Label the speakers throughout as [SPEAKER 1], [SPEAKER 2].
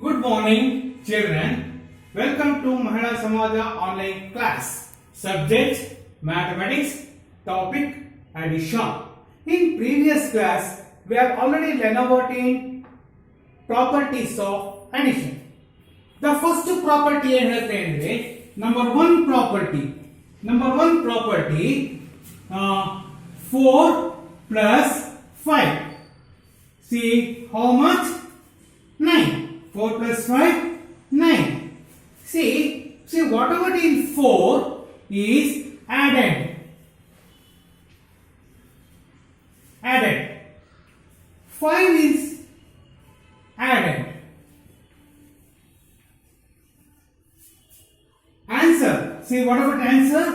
[SPEAKER 1] Good morning, children. Welcome to Mahila Samaja online class. Subject Mathematics, topic addition. In previous class, we have already learned about in properties of addition. The first property is number one property. 4 plus 5. See how much? 9. 4 plus 5, 9. See whatever in 4 is added. 5 is added. Answer. See whatever answer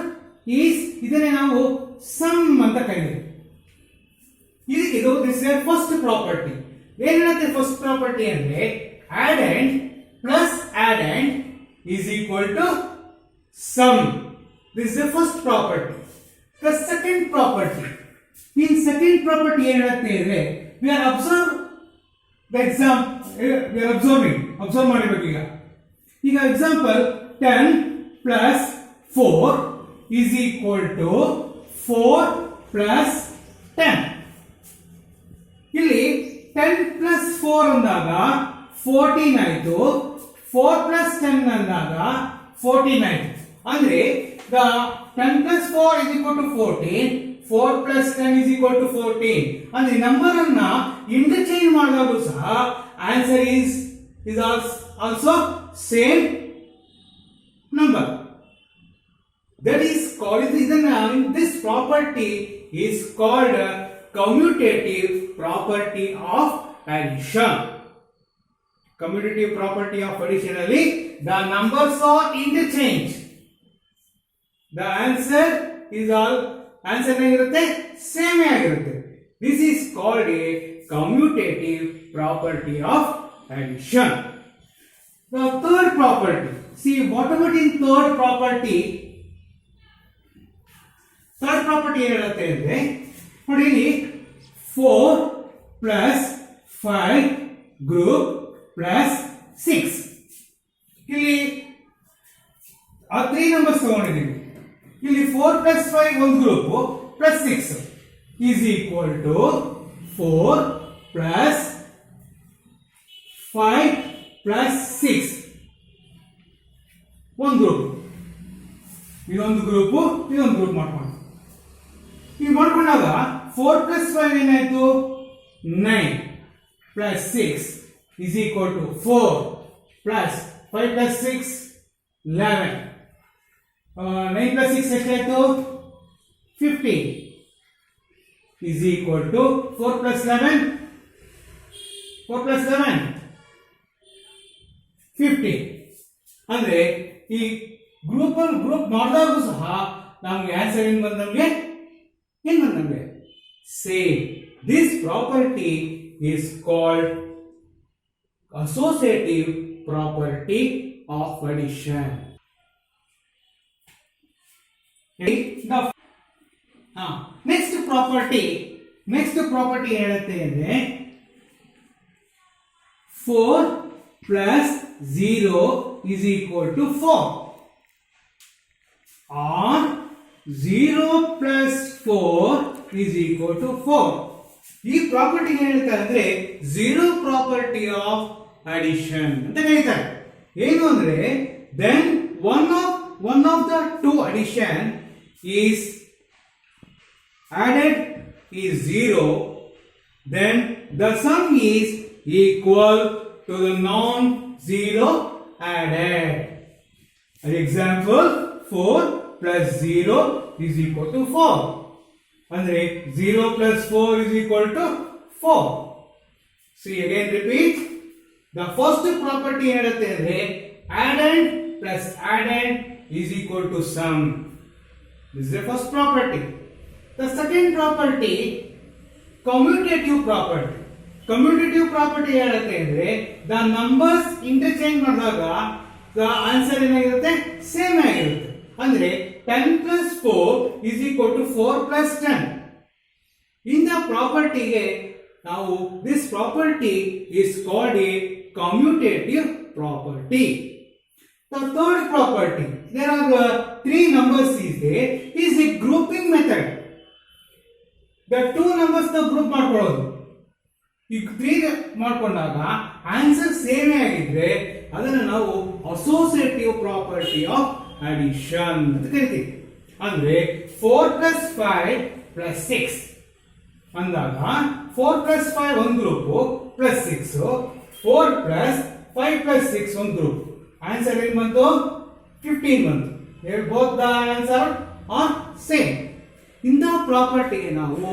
[SPEAKER 1] is ಇದನ್ನೇ ನಾವು sum ಅಂತ ಕರೀತೀವಿ. ಇದು this is first property. ಏನಿರುತ್ತೆ first property ಅಂದ್ರೆ addend plus addend is equal to sum. This is the first property. The second property. In second property ಏನಿರುತ್ತೆ ಅಂದ್ರೆ we are observe ಮಾಡಬೇಕು ಈಗ example 10 plus 4 is equal to 4 plus 10. ಇಲ್ಲಿ 10 plus 4 ಅಂದಾಗ 14 ಆಯಿತು. 4 plus 10 ಅಂದಾಗ 14 ಆಯಿತು. ಅಂದ್ರೆ the 10 plus 4 is equal to 14. 4 plus 10 is equal to 14. ಅಂದ್ರೆ ನಂಬರ್ ಅನ್ನ ಇಂಟರ್ಚೇಂಜ್ ಮಾಡಿದಾಗ ಸಹ answer is also same number. That is called this property is called commutative property of addition. Commutative property of addition ಅಲ್ಲಿ the numbers are interchanged. The answer ಏನಿರುತ್ತೆ same ಆಗಿರುತ್ತೆ. This is called a commutative property of addition. The third property. See whatever in third property ಏನಿರುತ್ತೆ ಅಂದ್ರೆ ನೋಡಿ ಇಲ್ಲಿ 4 plus 5 group plus 6 ಇಲ್ಲಿ 3 numbers ತಗೊಂಡಿದ್ದೀವಿ. ಇಲ್ಲಿ 4 plus 5 ಒಂದು group plus 6 is equal to 4 plus 5 plus 6 ಒಂದು ಗ್ರೂಪ್. ಇದೊಂದು ಗ್ರೂಪ್ ಮಾಡ್ಕೊಂಡು ಈಗ ಮಾಡ್ಕೊಂಡಾಗ 4 plus 5 ಏನಾಯ್ತು 9 plus 6 is equal to 4 plus 5 plus 6 11. 9 plus 6 ಎಷ್ಟಾಯ್ತು 15 is equal to 4 plus 11 50. ಅಂದ್ರೆ ಈ ಗ್ರೂಪ್ ಮಾಡಿದಾಗ ಸಹ ನಮಗೆ ಆನ್ಸರ್ ಏನು ಬಂದಂಗೆ same. This property is called associative property of addition. Next property ಹೇಳುತ್ತೆ ಅಂದ್ರೆ 4 plus 0 is equal to 4 or 0 plus 4 is equal to 4. ಈ ಪ್ರಾಪರ್ಟಿ ಹೇಳುತ್ತೆ ಅಂದ್ರೆ zero property of addition ಅಂತ ಹೇಳ್ತಾರೆ. ಏನು ಅಂದ್ರೆ then one of the two addition is added is 0, then the sum is equal to the non-zero added. An example 4 plus 0 is equal to 4. ಅಂದ್ರೆ 0 plus 4 is equal to 4. See again repeat. The first property ಹೇಳುತ್ತೆ ಅಂದ್ರೆ addend plus addend is equal to sum. This is the first property. The second property commutative property. Commutative property ಹೇಳುತ್ತೆ ಅಂದ್ರೆ the numbers interchange ಮಾಡಿದಾಗ the answer ಏನಾಗಿರುತ್ತೆ same ಆಗಿರುತ್ತೆ. ಅಂದ್ರೆ 10 plus 4 is equal to 4 plus 10. In the property now this property is called a commutative property. The third property, there are three numbers is there, is a grouping method. The two numbers the group ಮಾಡ್ಕೊಳ್ಳೋದು. ಈಗ 3 ಮಾಡ್ಕೊಂಡಾಗ answer same ಆಗಿದ್ರೆ ಅದನ್ನ ನಾವು associative property of addition ಅಂತ ಕರಿತೀವಿ. ಅಂದ್ರೆ 4 + 5 + 6 ಅಂದಾಗ 4 + 5 ಒಂದು ಗ್ರೂಪ್ ಪ್ಲಸ್ 6, 4 + 5 + 6 ಒಂದು ಗ್ರೂಪ್. ಆನ್ಸರ್ ಏನು ಬಂತು? 15 ಬಂತು. Both the answer are same. ಇಂಥ ಪ್ರಾಪರ್ಟಿಗೆ ನಾವು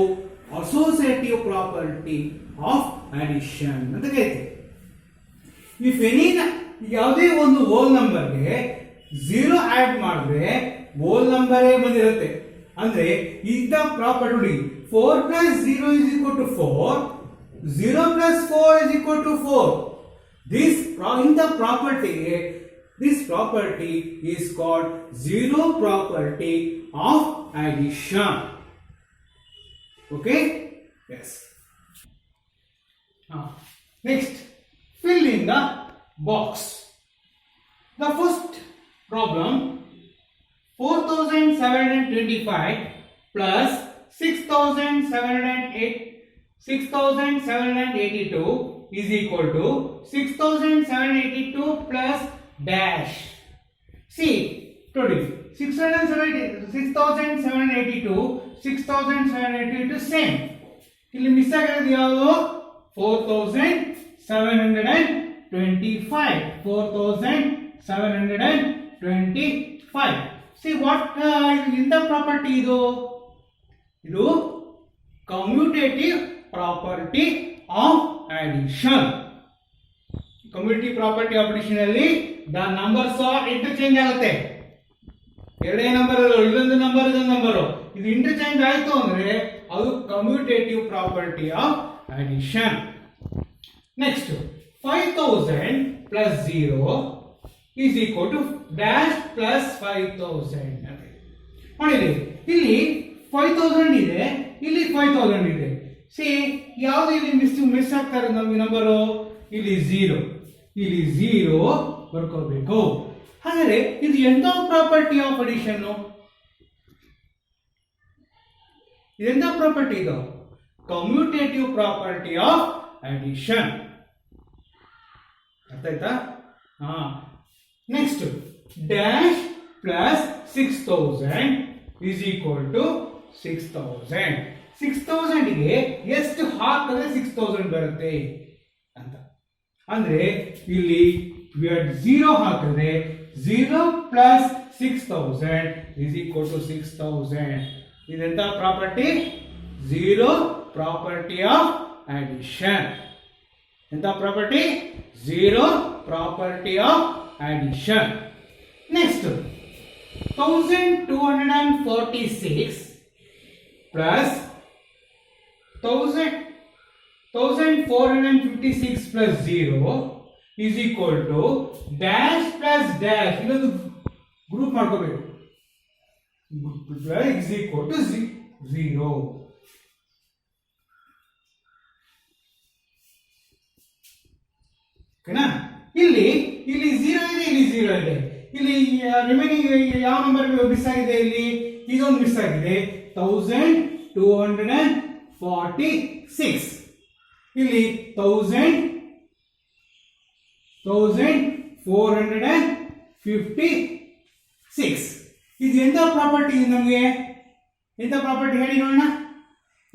[SPEAKER 1] ಅಸೋಸಿಯೇಟಿವ್ ಪ್ರಾಪರ್ಟಿ ಆಫ್ ಅಡಿಷನ್ ಅಂತ ಕರಿತೀವಿ. ಇಫ್ ಎನಿ ಯಾವುದೇ ಒಂದು ಹೋಲ್ ನಂಬರ್ಗೆ 0 ಆಡ್ ಮಾಡಿದ್ರೆ ಹೋಲ್ ನಂಬರೇ ಬಂದಿರುತ್ತೆ. ಅಂದ್ರೆ ಇಂಥ property 4 + 0 = 4, 0 + 4 = 4. This property is called zero property of addition. Okay? Yes. Next, fill in the box. The first problem, 4725 plus 6782 is equal to 6782 plus dash. See, today 6782 same. ಇಲ್ಲಿ miss ಆಗಿರೋದು ಯಾವುದು? 4725. See what ಇಂಥ property ಇದು commutative property of addition. Commutative property of addition ಅಲ್ಲಿ the numbers are interchange ಆಗುತ್ತೆ. ಎರಡೇ number ಇಲ್ಲೊಂದು number ಇದೊಂದು ನಂಬರ್ ಇದು ಇಂಟರ್ಚೇಂಜ್ ಆಯ್ತು ಅಂದ್ರೆ ಅದು commutative property of addition. Next 5000 plus 0 is equal to dash plus 5000 ಮಾಡಿದೆ. ಇಲ್ಲಿ 5000 ಇದೆ, ಇಲ್ಲಿ 5000 ಇದೆ. ಸಿ ಯಾವ್ದು ಇಲ್ಲಿ ಮಿಸ್ ಆಗ್ತಾರೆ ನಮಗೆ ನಂಬರು? ಇಲ್ಲಿ 0 ಬರ್ಕೋಬೇಕು. ಹಾಗಾದ್ರೆ ಇದು ಎಂತ ಪ್ರಾಪರ್ಟಿ ಆಫ್ ಅಡಿಷನ್? ಇದೆಂತ ಪ್ರಾಪರ್ಟಿ? ಇದು ಕಮ್ಯೂಟೇಟಿವ್ ಪ್ರಾಪರ್ಟಿ ಆಫ್ ಅಡಿಷನ್. ಅರ್ಥ ಆಯ್ತಾ? Next dash plus 6000 is equal to 6000. 6000 ಗೆ ಎಷ್ಟು ಹಾಕಿದ್ರೆ 6000 ಬರುತ್ತೆ ಅಂತ. ಅಂದ್ರೆ ಇಲ್ಲಿ 0 ಹಾಕಿದ್ರೆ 0 plus 6000 is equal to 6000. ಇದೆಂತ property? zero property of addition. ಎಂತ property? zero property of addition. Next 1246 plus 1456 plus 0 is equal to dash plus dash. ಇದೊಂದು ಗ್ರೂಪ್ ಮಾಡ್ಕೋಬೇಕು. is equal to 0. ಓಕೆನಾ? ಇಲ್ಲಿ 0 ಇದೆ, ಇಲ್ಲಿ 0 ಇದೆ. ಇಲ್ಲಿ ರಿಮೈನಿಂಗ್ ಯಾವ ನಂಬರ್ ಮಿಸ್ ಆಗಿದೆ? ಇಲ್ಲಿ ಇದೊಂದು ಮಿಸ್ ಆಗಿದೆ, 1246. ಇಲ್ಲಿ 1456. ಇದು ಎಂತ ಪ್ರಾಪರ್ಟಿ? ನಮಗೆ ಎಂತ ಪ್ರಾಪರ್ಟಿ ಹೇಳಿ ನೋಡೋಣ.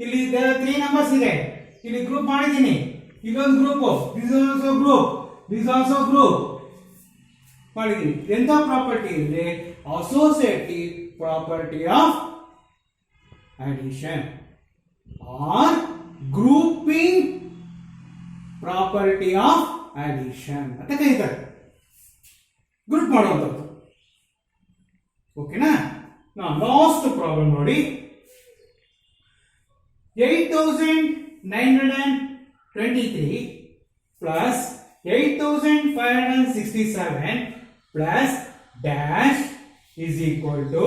[SPEAKER 1] ಇಲ್ಲಿ 3 ನಂಬರ್ಸ್ ಇದೆ, ಇಲ್ಲಿ ಗ್ರೂಪ್ ಮಾಡಿದ್ದೀನಿ. ಇದೊಂದು ಗ್ರೂಪ್, ದಿಸ್ ಆಲ್ಸೋ ಗ್ರೂಪ್ ಮಾಡಿದ್ದೀನಿ. ಎಂತ ಪ್ರಾಪರ್ಟಿ ಇದೆ? Associative property of addition or grouping property of addition ಅಂತ ಕರೀತಾರೆ. ಗ್ರೂಪ್ ಮಾಡುವಂಥದ್ದು. ಓಕೆನಾ? ಲಾಸ್ಟ್ ಪ್ರಾಬ್ಲಮ್ ನೋಡಿ. 8923 plus 8567 plus dash is equal to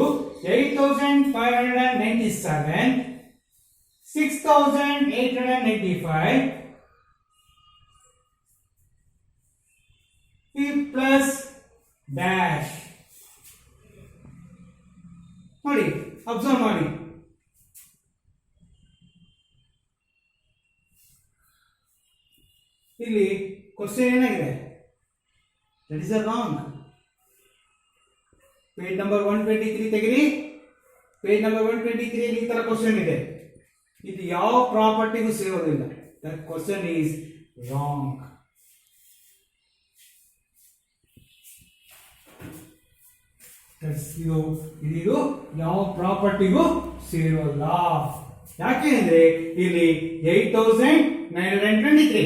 [SPEAKER 1] 8597, 6895, dash ನೋಡಿ, ಅಬ್ಸರ್ವ್ ಮಾಡಿ. ಇಲ್ಲಿ ಕ್ವಶನ್ ಏನಾಗಿದೆ? That is a wrong. Page number 123 ತೆಗಿರಿ. ಪೇಜ್ ನಂಬರ್ 123 ಅಲ್ಲಿ ಈ ತರ ಕ್ವಶನ್ ಇದೆ. ಇದು ಯಾವ ಪ್ರಾಪರ್ಟಿಗೂ ಸೇರೋದಿಲ್ಲ. That question is wrong. ಇದು ಯಾವ ಪ್ರಾಪರ್ಟಿಗೂ ಸೇರೋಲ್ಲ. ಯಾಕೆಂದ್ರೆ ಇಲ್ಲಿ 8923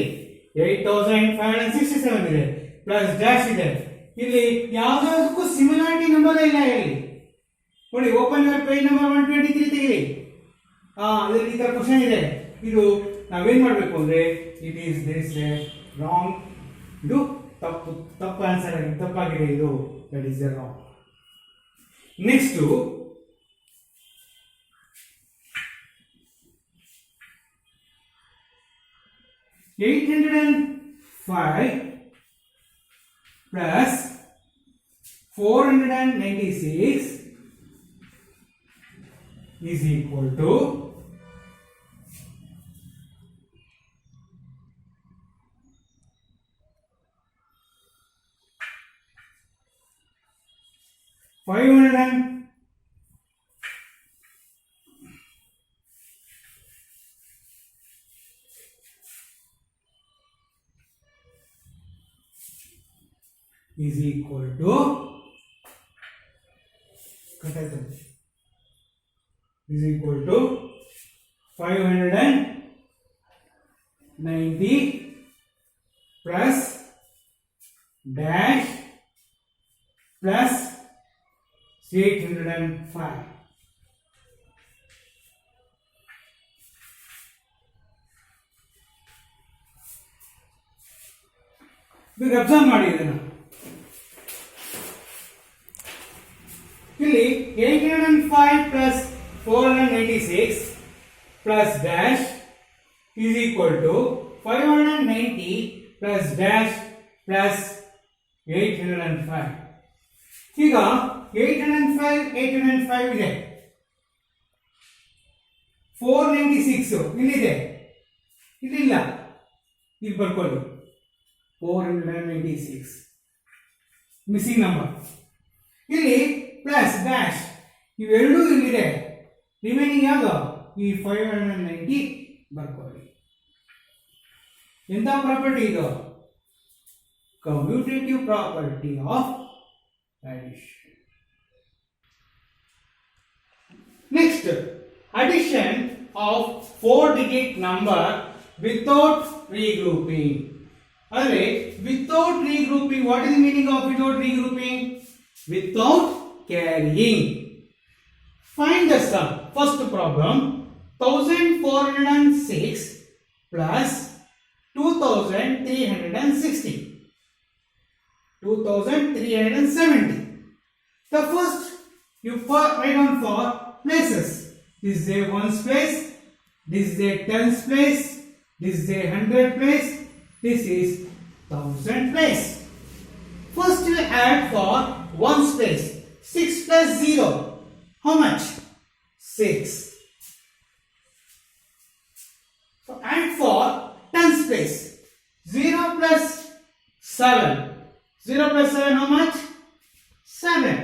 [SPEAKER 1] 8567 ಇದೆ ಪ್ಲಸ್ ಡ್ಯಾಶ್ ಇದೆ. ಇಲ್ಲಿ ಯಾವುದಕ್ಕೂ ಸಿಮಿಲಾರಿಟಿ ನಂಬರ್ ಇಲ್ಲ. ಇಲ್ಲಿ ನೋಡಿ, ಓಪನ್ ಯುವರ್ ಪೇಜ್ ನಂಬರ್ 123 ತೆಗಿರಿ. ಅದರಲ್ಲಿ ಈ ತರ ಕ್ವಶನ್ ಇದೆ. ಇದು ನಾವೇನ್ ಮಾಡ್ಬೇಕು ಅಂದ್ರೆ ಇಟ್ ಈಸ್ ದಿಸ್ ರಾಂಗ್. ಇದು ತಪ್ಪು ಆನ್ಸರ್ ಆಗಿದೆ, ತಪ್ಪಾಗಿದೆ. ಇದು that is wrong. Next 805 plus 496 is equal to 500 is equal to is equal to 590 plus dash plus 805. ಈಗ ಅಬ್ಸರ್ವ್ ಮಾಡಿ ಇದನ್ನು. ಇಲ್ಲಿ 805 plus 496 plus dash is equal to 590 plus dash plus 805. ಈಗ 805 ಇದೆ, 496 ಇಲ್ಲಿದೆ, ಇಲ್ಲಿಲ್ಲ, ಇಲ್ಲಿ ಬರ್ಕೊಳ್ಳಿ 496 ಮಿಸ್ಸಿಂಗ್ ನಂಬರ್. ಇಲ್ಲಿ ಪ್ಲಸ್ ಡ್ಯಾಶ್ ಇವೆರಡೂ ಇಲ್ಲಿದೆ, ರಿಮೈನಿಂಗ್ ಯಾವುದು? ಈ 590 ಬರ್ಕೊಳ್ಳಿ. ಎಂಥ ಪ್ರಾಪರ್ಟಿ ಇದು? Commutative property of addition. Next, addition of 4-digit number without regrouping. Andre, without regrouping, what is the meaning of without regrouping? Without carrying. Find the sum. First problem, 1406 plus 2360. 2370. The first you write down for places. This is a ones place, this is a tens place, this is a 100 place, this is 1000 place. First you add for ones place. 6 plus 0, how much? 6. So add for tens place. 0 plus 7. 0 plus 7, how much? 7.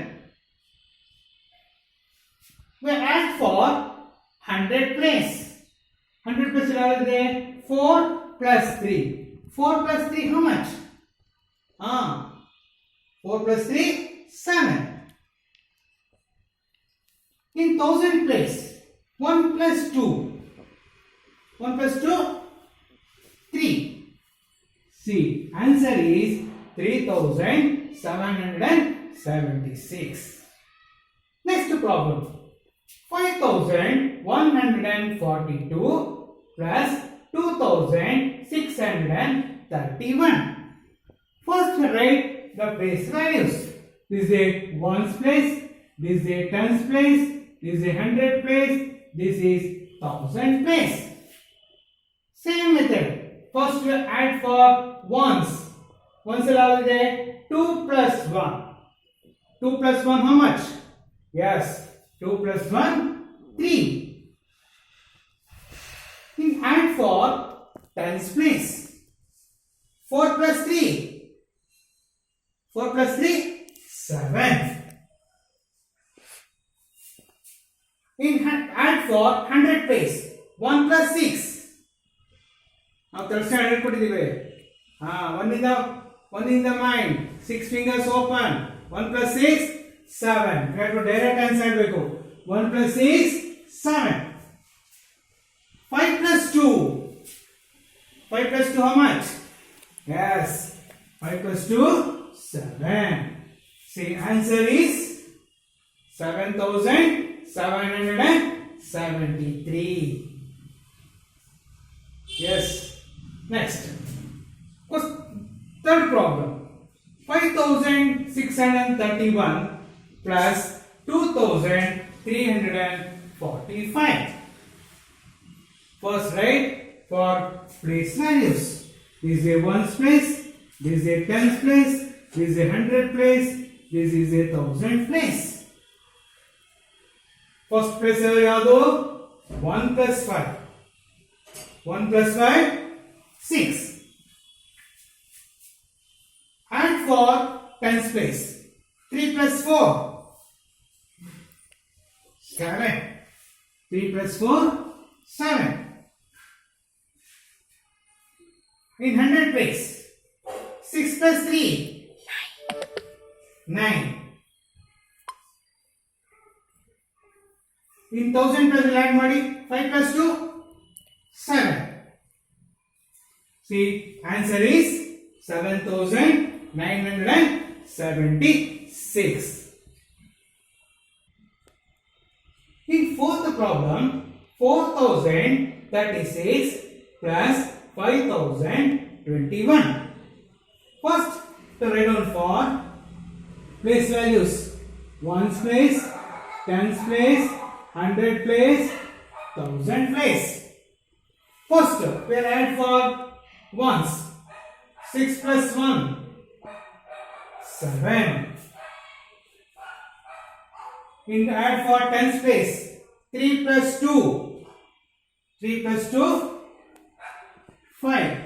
[SPEAKER 1] We add for 100 place. 100 plus 4 plus 3. 4 plus 3, how much? 4 plus 3, 7. In 1000 place, 1 plus 2. 1 plus 2, 3. See, answer is 3776. Next problem, 5142 plus 2631. First write the place values. This is a ones place, this is a tens place, this is a 100 place, this is 1000 place. Same method. First we add for ones. Once allowed there 2 plus 1. 2 plus 1 how much? Yes, 2 plus 1, 3. In add for tens place. 4 plus 3. 4 plus 3, 7. In add for 100 place. 1 plus 6. Now third standard ಕೊಟ್ಟಿದ್ದೀವಿ. One in the mind. 6 fingers open. 1 plus 6, 7. We have to direct answer ಬೇಕು. 1 plus 6, 7. 5 plus 2. 5 plus 2 how much? Yes. 5 plus 2, 7. See, answer is 7,773. Yes. Next. Third problem. 5,631 plus 2,345. First write for place values. This is a ones place, this is a tens place, this is a 100 place, this is a 1000 place. First place yadu 1 plus 5. 1 plus 5, 6. And for tens place, 3 plus 4, 7. 3 plus 4, 7. In 100 place, 6 plus 3, 9. In 1000 plus add ಮಾಡಿ 5 plus 2, 7. See, answer is 7,976. In fourth problem, 4,036 plus 5,021. First, to write down for place values. Ones place, tens place, 100 place, 1000 place. First, we will add for ones. 6 plus 1, 7. In add for tens place, 3 plus 2, 3 plus 2, 5.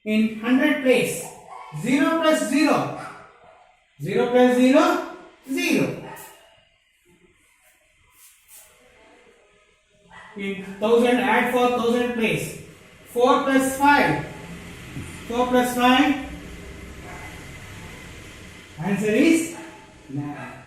[SPEAKER 1] In 100 place, 0 plus 0, 0 plus 0, 0. In 1000 add for 1000 place, 4 plus 5, 4 plus 5, answer is 9.